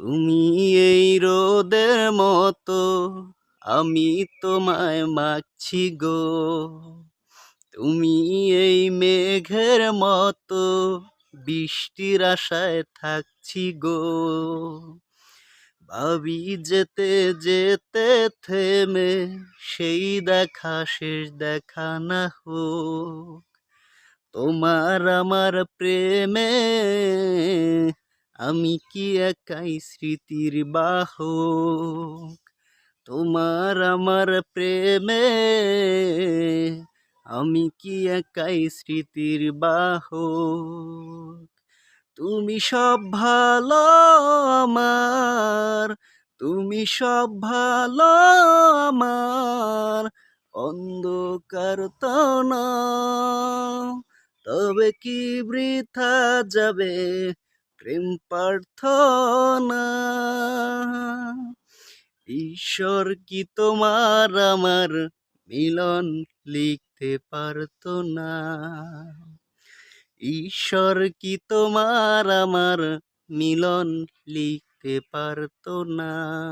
তুমি এই রোদের মতো, আমি তোমায় মাগছি গো। তুমি এই মেঘের মতো, বৃষ্টির আশায় থাকছি গো। ভাবি যেতে যেতে থেমে, সেই দেখা শেষ দেখা না হোক। তোমার আমার প্রেমে আমি কি একাই স্মৃতির বাহক। তোমার আমার প্রেমে আমি কি একাই স্মৃতির বাহক। তুমি সব ভালো আমার, তুমি সব ভালো আমার, অন্ধকার তো না। তবে কি বৃথা যাবে প্রেম প্রার্থনা। ঈশ্বর কি তোমার আমার মিলন লিখতে পারতো না। ঈশ্বর কি তোমার আমার মিলন লিখতে পারতো না।